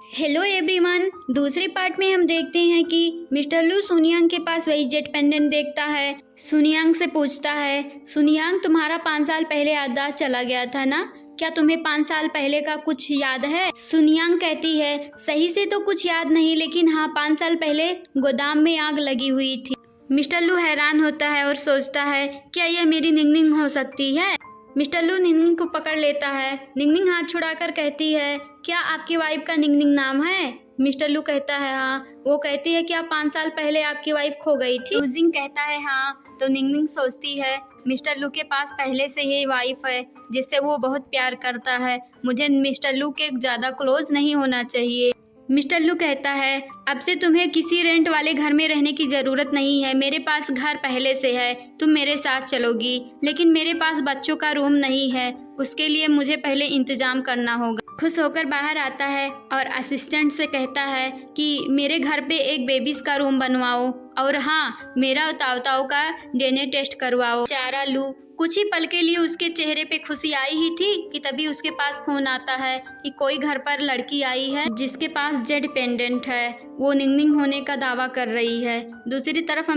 Hello everyone. दूसरे part में हम देखते हैं कि मिस्टर लू सुनियांग के पास वही जेट पेंडेंट देखता है। सुनियांग से पूछता है, सुनियांग तुम्हारा 5 साल पहले याददाश्त चला गया था ना, क्या तुम्हें 5 साल पहले का कुछ याद है? सुनियांग कहती है, सही से तो कुछ याद नहीं, लेकिन हाँ 5 साल पहले गोदाम में आग लगी हुई थी। मिस्टर लू हैरान होता है और सोचता है, क्या यह मेरी निंगनिंग हो सकती है? मिस्टर लू निंगनिंग को पकड़ लेता है। निंगनिंग हाथ छुड़ाकर कहती है, क्या आपकी वाइफ का निंगनिंग नाम है? मिस्टर लू कहता है हाँ। वो कहती है, क्या 5 साल पहले आपकी वाइफ खो गई थी? लूजिंग कहता है हाँ। तो निंगनिंग सोचती है, मिस्टर लू के पास पहले से ही वाइफ है जिससे वो बहुत प्यार करता है, मुझे मिस्टर लू के ज़्यादा क्लोज नहीं होना चाहिए। मिस्टर लू कहता है, अब से तुम्हें किसी रेंट वाले घर में रहने की ज़रूरत नहीं है, मेरे पास घर पहले से है, तुम मेरे साथ चलोगी। लेकिन मेरे पास बच्चों का रूम नहीं है, उसके लिए मुझे पहले इंतज़ाम करना होगा। खुश होकर बाहर आता है और असिस्टेंट से कहता है कि मेरे घर पे एक बेबीज का रूम बनवाओ और हाँ मेरा ताऊ का डीएनए टेस्ट करवाओ। चारा लू कुछ ही पल के लिए उसके चेहरे पे खुशी आई ही थी कि तभी उसके पास फोन आता है कि कोई घर पर लड़की आई है जिसके पास जेड पेंडेंट है, वो निंगनिंग होने का दावा कर रही है। दूसरी तरफ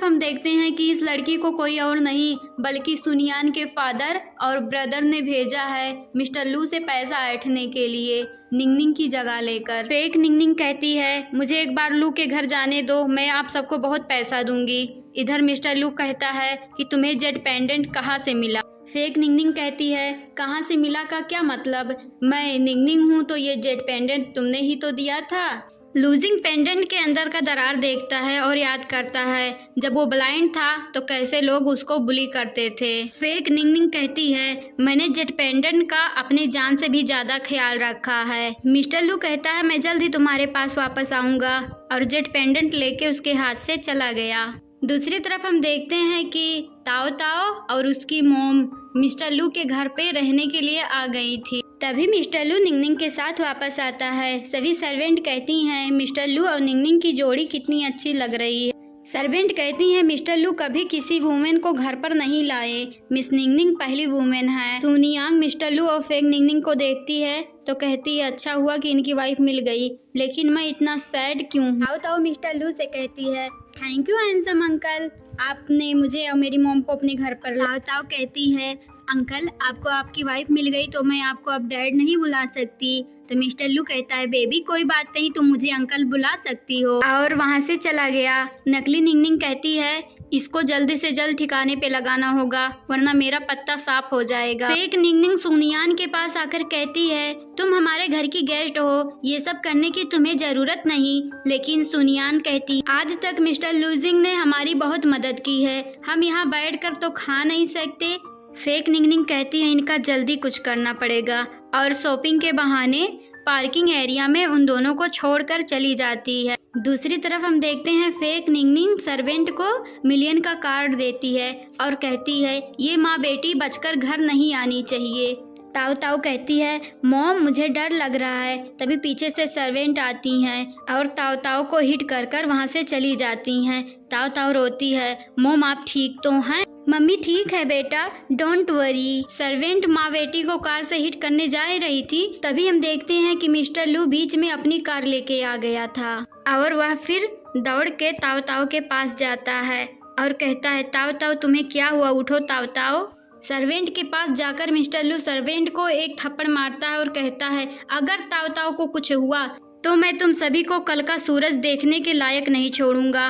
हम देखते हैं कि इस लड़की को कोई और नहीं बल्कि सुनियान के फादर और ब्रदर ने भेजा है मिस्टर लू से पैसा ऐंठने के लिए, निंगनिंग की जगह लेकर। फेक निंगनिंग कहती है, मुझे एक बार लू के घर जाने दो, मैं आप सबको बहुत पैसा दूंगी। इधर मिस्टर लू कहता है कि तुम्हें जेड पेंडेंट कहाँ से मिला? फेक निंगनिंग कहती है, कहाँ से मिला का क्या मतलब, मैं निंगनिंग हूँ तो ये जेड पेंडेंट तुमने ही तो दिया था। लूजिंग पेंडेंट के अंदर का दरार देखता है और याद करता है जब वो ब्लाइंड था तो कैसे लोग उसको बुली करते थे। फेक निंगनिंग कहती है, मैंने जेट पेंडेंट का अपनी जान से भी ज्यादा ख्याल रखा है। मिस्टर लू कहता है, मैं जल्द ही तुम्हारे पास वापस आऊंगा, और जेट पेंडेंट लेके उसके हाथ से चला गया। दूसरी तरफ हम देखते हैं कि ताओ ताओ और उसकी मोम मिस्टर लू के घर पे रहने के लिए आ गई थी। तभी मिस्टर लू निंगनिंग के साथ वापस आता है। सभी सर्वेंट कहती हैं, मिस्टर लू और निंगनिंग की जोड़ी कितनी अच्छी लग रही है। सर्वेंट कहती हैं, मिस्टर लू कभी किसी वुमेन को घर पर नहीं लाए, मिस निंगनिंग पहली वुमेन है। सुनियांग मिस्टर लू और फेक निंगनिंग को देखती है तो कहती है, अच्छा हुआ कि इनकी वाइफ मिल गई, लेकिन मैं इतना सैड क्यों हूँ? ताओ मिस्टर लू से कहती है, थैंक यू हैंडसम अंकल, आपने मुझे और मेरी मॉम को अपने घर पर लाया। ताओ कहती है, अंकल आपको आपकी वाइफ मिल गई तो मैं आपको अब डैड नहीं बुला सकती। तो मिस्टर लू कहता है, बेबी कोई बात नहीं, तुम मुझे अंकल बुला सकती हो, और वहाँ से चला गया। नकली निंगनिंग कहती है, इसको जल्दी से जल्द ठिकाने पे लगाना होगा वरना मेरा पत्ता साफ हो जाएगा। फेक निंगनिंग सुनियान के पास आकर कहती है, तुम हमारे घर की गेस्ट हो, ये सब करने की तुम्हें जरूरत नहीं। लेकिन सुनियान कहती, आज तक मिस्टर लूजिंग ने हमारी बहुत मदद की है, हम यहाँ बैठकर तो खा नहीं सकते। फेक निंगनिंग कहती है, इनका जल्दी कुछ करना पड़ेगा, और शॉपिंग के बहाने पार्किंग एरिया में उन दोनों को छोड़कर चली जाती है। दूसरी तरफ हम देखते हैं फेक निंगनिंग सर्वेंट को मिलियन का कार्ड देती है और कहती है, ये माँ बेटी बचकर घर नहीं आनी चाहिए। ताऊ ताऊ कहती है, मॉम मुझे डर लग रहा है। तभी पीछे से सर्वेंट आती हैं और ताऊ ताऊ को हिट कर कर वहाँ से चली जाती हैं। ताऊ ताऊ रोती है, मॉम आप ठीक तो हैं? मम्मी ठीक है बेटा, डोंट वरी। सर्वेंट माँ बेटी को कार से हिट करने जा रही थी, तभी हम देखते हैं कि मिस्टर लू बीच में अपनी कार लेके आ गया था और वह फिर दौड़ के ताऊ ताऊ के पास जाता है और कहता है, ताऊ ताऊ तुम्हें क्या हुआ, उठो ताऊ ताऊ। सर्वेंट के पास जाकर मिस्टर लू सर्वेंट को एक थप्पड़ मारता है और कहता है, अगर ताऊ ताऊ को कुछ हुआ तो मैं तुम सभी को कल का सूरज देखने के लायक नहीं छोड़ूंगा।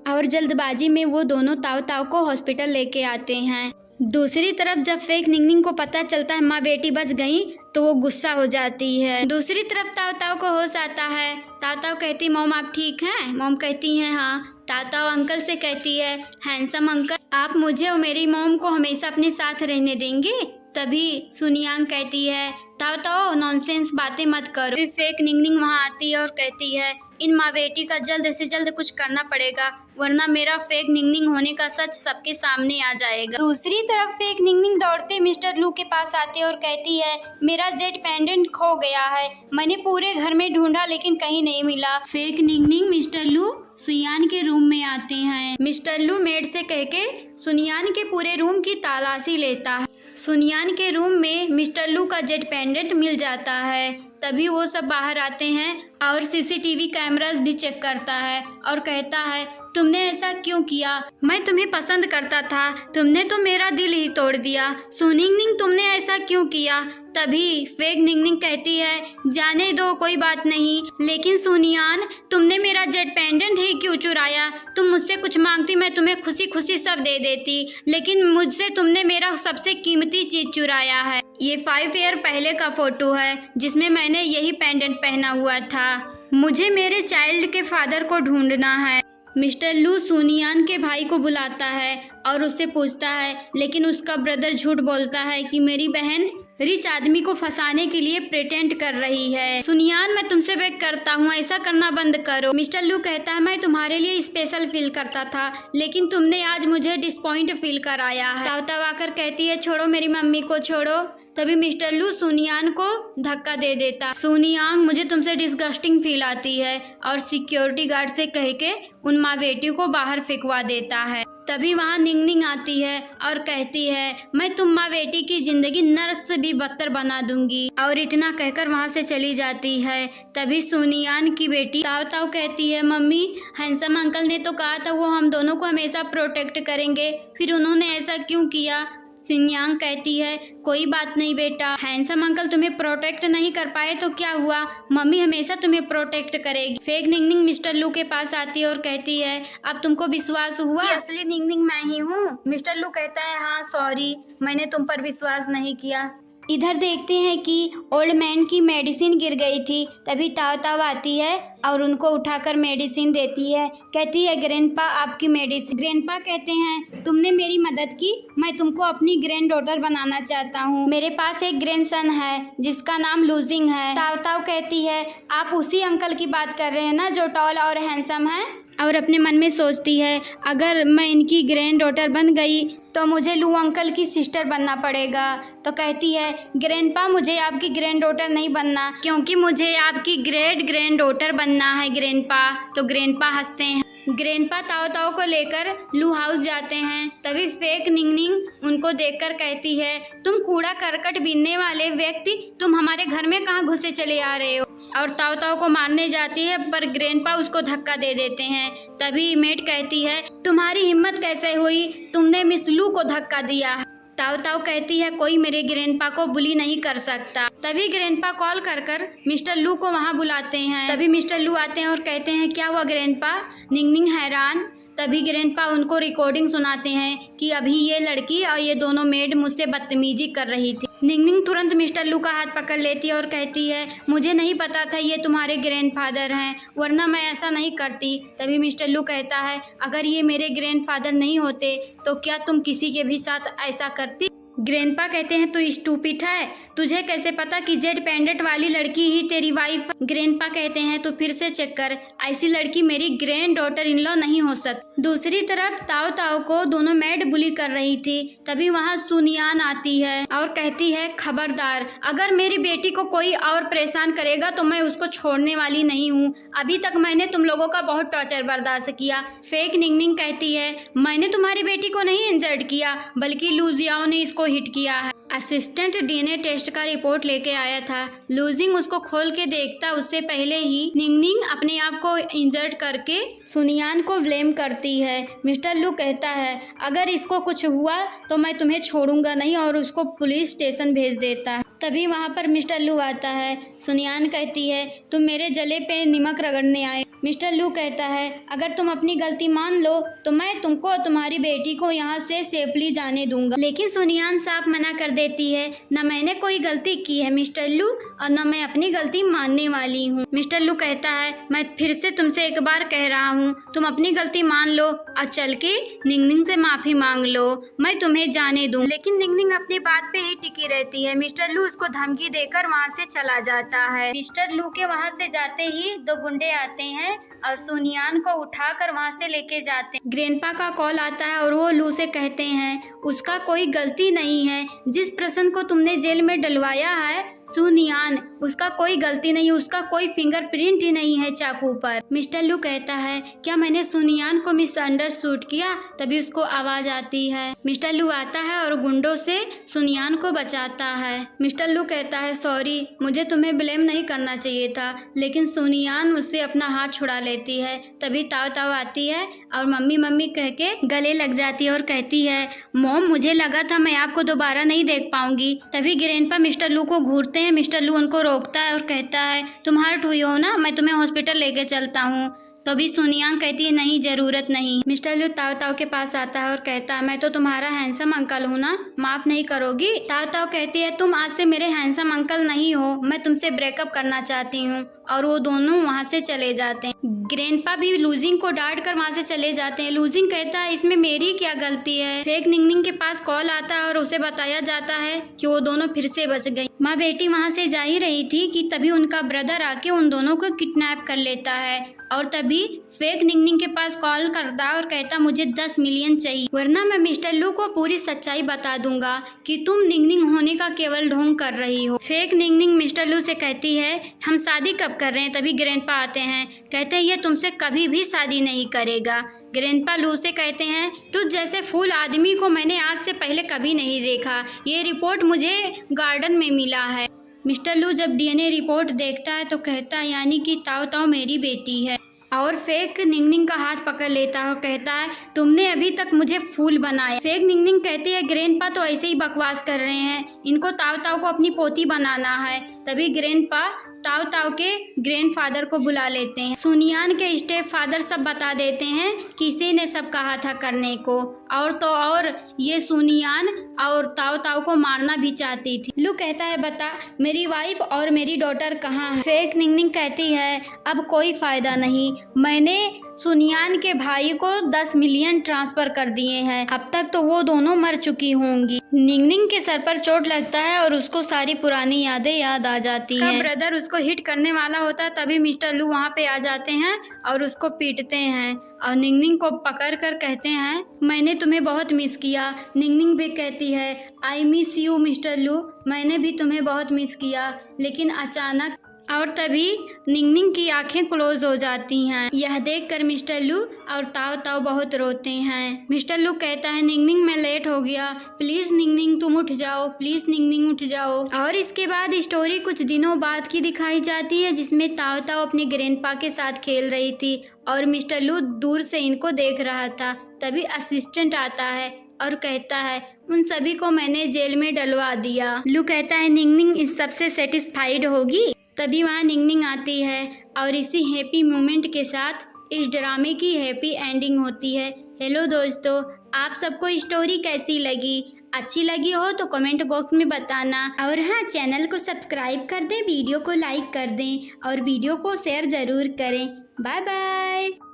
और जल्दबाजी में वो दोनों ताऊ ताऊ को हॉस्पिटल लेके आते हैं। दूसरी तरफ जब फेक निंगनिंग को पता चलता है माँ बेटी बच गई तो वो गुस्सा हो जाती है। दूसरी तरफ ताऊ ताऊ को होश आता है। ताऊ ताऊ कहती, मॉम आप ठीक हैं? मॉम कहती हैं हाँ। ताऊ ताऊ अंकल से कहती है, हैंडसम अंकल आप मुझे और मेरी मॉम को हमेशा अपने साथ रहने देंगे? तभी सुनियांग कहती है, ताऊ ताऊ नॉनसेंस बातें मत करो। फिर फेक निंगनिंग वहाँ आती है और कहती है, इन माँ बेटी का जल्द से जल्द कुछ करना पड़ेगा वरना मेरा फेक निंगनिंग होने का सच सबके सामने आ जाएगा। दूसरी तरफ फेक निंगनिंग दौड़ते मिस्टर लू के पास आती है और कहती है, मेरा जेट पेंडेंट खो गया है, मैंने पूरे घर में ढूंढा लेकिन कहीं नहीं मिला। फेक निंगनिंग मिस्टर लू सुनियान के रूम में आते हैं। मिस्टर लू मेड से कह के सुनियान के पूरे रूम की तलाशी लेता है। सुनियान के रूम में मिस्टर लू का जेट पेंडेंट मिल जाता है। तभी वो सब बाहर आते हैं और सीसीटीवी कैमरास भी चेक करता है और कहता है, तुमने ऐसा क्यों किया? मैं तुम्हें पसंद करता था, तुमने तो मेरा दिल ही तोड़ दिया। सो निंगनिंग, तुमने ऐसा क्यों किया? तभी फेक निंगनिंग कहती है, जाने दो, कोई बात नहीं, लेकिन सुनियान, तुमने मेरा जेट पेंडेंट ही क्यों चुराया? तुम मुझसे कुछ मांगती, मैं तुम्हें खुशी खुशी सब दे देती, लेकिन मुझसे तुमने मेरा सबसे कीमती चीज चुराया है। ये 5 ईयर पहले का फोटो है जिसमें मैंने यही पेंडेंट पहना हुआ था। मुझे मेरे चाइल्ड के फादर को ढूंढना है। मिस्टर लू सुनियान के भाई को बुलाता है और उससे पूछता है, लेकिन उसका ब्रदर झूठ बोलता है कि मेरी बहन रिच आदमी को फंसाने के लिए प्रिटेंड कर रही है। सुनियान, मैं तुमसे बेग करता हूँ, ऐसा करना बंद करो। मिस्टर लू कहता है, मैं तुम्हारे लिए स्पेशल फील करता था, लेकिन तुमने आज मुझे डिसपॉइंट फील कराया है। ताव आकर कहती है, छोड़ो मेरी मम्मी को, छोड़ो। तभी मिस्टर लू सुनियान को धक्का दे देता। सुनियांग, मुझे तुमसे डिस्गस्टिंग फील आती है, और सिक्योरिटी गार्ड से कह के उन मावेटी को बाहर फेंकवा देता है। तभी वहाँ निंगनिंग आती है और कहती है, मैं तुम मावेटी की जिंदगी नरक से भी बदतर बना दूंगी, और इतना कहकर वहाँ से चली जाती है। तभी सुनियान की बेटी ताव ताव कहती है, मम्मी, हैंसम अंकल ने तो कहा था वो हम दोनों को हमेशा प्रोटेक्ट करेंगे, फिर उन्होंने ऐसा क्यों किया? सुनियांग कहती है, कोई बात नहीं बेटा, हैंसम अंकल तुम्हें प्रोटेक्ट नहीं कर पाए तो क्या हुआ, मम्मी हमेशा तुम्हें प्रोटेक्ट करेगी। फेक निंगनिंग मिस्टर लू के पास आती है और कहती है, अब तुमको विश्वास हुआ असली निंगनिंग मैं ही हूँ? मिस्टर लू कहता है, हाँ सॉरी, मैंने तुम पर विश्वास नहीं किया। इधर देखते हैं कि ओल्ड मैन की मेडिसिन गिर गई थी। तभी ताव ताव आती है और उनको उठाकर मेडिसिन देती है। कहती है, ग्रैंडपा आपकी मेडिसिन। ग्रैंडपा कहते हैं, तुमने मेरी मदद की, मैं तुमको अपनी ग्रैंड डॉटर बनाना चाहता हूँ। मेरे पास एक ग्रैंडसन है जिसका नाम लूजिंग है। ताव ताव कहती है, आप उसी अंकल की बात कर रहे हैं ना जो टॉल और हैंडसम है? और अपने मन में सोचती है, अगर मैं इनकी ग्रैंड डॉटर बन गई तो मुझे लू अंकल की सिस्टर बनना पड़ेगा। तो कहती है, ग्रैंडपा मुझे आपकी ग्रैंड डॉटर नहीं बनना, क्योंकि मुझे आपकी ग्रेट ग्रैंड डॉटर बनना है ग्रैंडपा। तो ग्रैंडपा हंसते हैं। ग्रैंडपा ताव ताव को लेकर लू हाउस जाते हैं। तभी फेक निंगनिंग उनको देखकर कहती है, तुम कूड़ा करकट बीनने वाले व्यक्ति, तुम हमारे घर में कहाँ घुसे चले आ रहे हो? और ताव ताव को मारने जाती है, पर ग्रैंडपा उसको धक्का दे देते हैं। तभी मेट कहती है, तुम्हारी हिम्मत कैसे हुई, तुमने मिस लू को धक्का दिया? ताव ताव कहती है, कोई मेरे ग्रैंडपा को बुली नहीं कर सकता। तभी ग्रैंडपा कॉल कर मिस्टर लू को वहाँ बुलाते हैं। तभी मिस्टर लू आते हैं और कहते हैं, क्या हुआ ग्रैंडपा? निंगनिंग हैरान। तभी ग्रैंडपा उनको रिकॉर्डिंग सुनाते हैं कि अभी ये लड़की और ये दोनों मेड मुझसे बदतमीजी कर रही थी। निंगनिंग तुरंत मिस्टर लू का हाथ पकड़ लेती है और कहती है, मुझे नहीं पता था ये तुम्हारे ग्रैंडफादर हैं, वरना मैं ऐसा नहीं करती। तभी मिस्टर लू कहता है, अगर ये मेरे ग्रैंडफादर नहीं होते तो क्या तुम किसी के भी साथ ऐसा करती? ग्रैंडपा कहते हैं, तू स्टूपिड है, तुझे कैसे पता कि जेड पेंडेंट वाली लड़की ही तेरी वाइफ? ग्रैंडपा कहते हैं, तो फिर से चेक कर, ऐसी लड़की मेरी ग्रैंड डॉटर इन लॉ नहीं हो सकती। दूसरी तरफ ताव ताव को दोनों मैड बुली कर रही थी। तभी वहाँ सुनियान आती है और कहती है, खबरदार, अगर मेरी बेटी को कोई और परेशान करेगा तो मैं उसको छोड़ने वाली नहीं हूँ। अभी तक मैंने तुम लोगों का बहुत टॉर्चर बर्दाश्त किया। फेक निंगनिंग कहती है, मैंने तुम्हारी बेटी को नहीं इंजर्ड किया, बल्कि लूजियाओ ने इसको हिट किया है। असिस्टेंट डीएनए टेस्ट का रिपोर्ट लेके आया था। लूजिंग उसको खोल के देखता उससे पहले ही निंगनिंग अपने आप को इंजर्ड करके सुनियान को ब्लेम करती है। मिस्टर लू कहता है, अगर इसको कुछ हुआ तो मैं तुम्हें छोड़ूंगा नहीं, और उसको पुलिस स्टेशन भेज देता है। तभी वहाँ पर मिस्टर लू आता है। सुनियान कहती है, तुम मेरे जले पे नमक रगड़ने आए। मिस्टर लू कहता है, अगर तुम अपनी गलती मान लो तो मैं तुमको और तुम्हारी बेटी को यहाँ से सेफली जाने दूंगा। लेकिन सुनियान साफ मना कर देती है, न मैंने कोई गलती की है मिस्टर लू, और न मैं अपनी गलती मानने वाली हूँ। मिस्टर लू कहता है, मैं फिर से तुमसे एक बार कह रहा हूँ, तुम अपनी गलती मान लो और चल के निंगनिंग से माफी मांग लो, मैं तुम्हें जाने दूँ। लेकिन निंगनिंग अपनी बात पे ही टिकी रहती है। मिस्टर लू उसको धमकी देकर वहाँ से चला जाता है। मिस्टर लू के वहाँ से जाते ही दो गुंडे आते हैं और सुनियान को उठाकर वहाँ से लेके जाते हैं। ग्रैंडपा का कॉल आता है और वो लू से कहते हैं, उसका कोई गलती नहीं है। जिस पर्सन को तुमने जेल में डलवाया है सुनियान, उसका कोई गलती नहीं, उसका कोई फिंगरप्रिंट ही नहीं है चाकू पर। मिस्टर लू कहता है क्या मैंने सुनियान को मिसअंडरस्टूड किया? तभी उसको आवाज आती है। मिस्टर लू आता है और गुंडों से सुनियान को बचाता है। मिस्टर लू कहता है सॉरी, मुझे तुम्हें ब्लेम नहीं करना चाहिए था, लेकिन सुनियान उससे अपना हाथ छुड़ा लेती है। तभी ताव ताव आती है और मम्मी मम्मी कह के गले लग जाती है और कहती है मॉम, मुझे लगा था मैं आपको दोबारा नहीं देख पाऊंगी। तभी ग्रैंडपा मिस्टर लू को घूरते हैं। मिस्टर लू उनको रोकता है और कहता है तुम हर्ट हुई हो ना, मैं तुम्हें हॉस्पिटल लेके चलता हूँ। तभी सुनियान कहती है नहीं, जरूरत नहीं। मिस्टर लू ताव ताव के पास आता है और कहता है मैं तो तुम्हारा हैंडसम अंकल हूँ ना, माफ नहीं करोगी? ताव ताव कहती है तुम आज से मेरे हैंडसम अंकल नहीं हो, मैं तुमसे ब्रेकअप करना चाहती हूँ। और वो दोनों वहाँ से चले जाते हैं। ग्रैंडपा भी लूजिंग को डांट कर वहाँ से चले जाते हैं। लूजिंग कहता है इसमें मेरी क्या गलती है? फेक निंगनिंग के पास कॉल आता है और उसे बताया जाता है कि वो दोनों फिर से बच गई। माँ बेटी वहाँ से जा ही रही थी कि तभी उनका ब्रदर आके उन दोनों को किडनैप कर लेता है। और तभी फेक निंगनिंग के पास कॉल करता है और कहता मुझे 10 मिलियन चाहिए, वरना मैं मिस्टर लू को पूरी सच्चाई बता दूंगा कि तुम निंगनिंग होने का केवल ढोंग कर रही हो। फेक निंगनिंग मिस्टर लू से कहती है हम शादी कब कर रहे हैं? तभी ग्रैंडपा आते हैं, कहते हैं ये तुमसे कभी भी शादी नहीं करेगा। ग्रैंडपा लू से कहते हैं तुझ जैसे फूल आदमी को मैंने आज से पहले कभी नहीं देखा, ये रिपोर्ट मुझे गार्डन में मिला है। मिस्टर लू जब डीएनए रिपोर्ट देखता है तो कहता है यानी कि ताव ताव मेरी बेटी है। और फेक निंगनिंग का हाथ पकड़ लेता है और कहता है तुमने अभी तक मुझे फूल बनाया। फेक निंगनिंग कहती है ग्रैंडपा तो ऐसे ही बकवास कर रहे हैं, इनको ताव ताव को अपनी पोती बनाना है। तभी ग्रैंडपा ताव ताव के ग्रैंडफादर को बुला लेते हैं। सुनियान के स्टेप फादर सब बता देते हैं किसी ने सब कहा था करने को, और तो और ये सुनियान और ताव ताव को मारना भी चाहती थी। लू कहता है बता मेरी वाइफ और मेरी डॉटर कहाँ है? फेक निंगनिंग कहती है अब कोई फायदा नहीं, मैंने सुनियान के भाई को 10 मिलियन ट्रांसफर कर दिए हैं, अब तक तो वो दोनों मर चुकी होंगी। निंगनिंग के सर पर चोट लगता है और उसको सारी पुरानी यादें याद आ जाती हैं। ब्रदर उसको हिट करने वाला होता है, तभी मिस्टर लू वहाँ पे आ जाते हैं और उसको पीटते हैं और निंगनिंग को पकड़ कर कहते हैं मैंने तुम्हें बहुत मिस किया। निंगनिंग भी कहती है आई मिस यू मिस्टर लू, मैंने भी तुम्हें बहुत मिस किया। लेकिन अचानक और तभी निंगनिंग की आंखें क्लोज हो जाती हैं। यह देखकर मिस्टर लू और ताव ताव बहुत रोते हैं। मिस्टर लू कहता है निंगनिंग मैं लेट हो गया, प्लीज निंगनिंग तुम उठ जाओ, प्लीज निंगनिंग उठ जाओ। और इसके बाद स्टोरी कुछ दिनों बाद की दिखाई जाती है जिसमें ताव ताव अपने ग्रैंडपा के साथ खेल रही थी और मिस्टर लू दूर से इनको देख रहा था। तभी असिस्टेंट आता है और कहता है उन सभी को मैंने जेल में डलवा दिया। लू कहता है निंगनिंग इस सबसे सेटिस्फाइड होगी। तभी वहाँ निंगनिंग आती है और इसी हैप्पी मोमेंट के साथ इस ड्रामे की हैप्पी एंडिंग होती है। हेलो दोस्तों, आप सबको स्टोरी कैसी लगी? अच्छी लगी हो तो कमेंट बॉक्स में बताना। और हाँ, चैनल को सब्सक्राइब कर दें, वीडियो को लाइक कर दें और वीडियो को शेयर ज़रूर करें। Bye bye.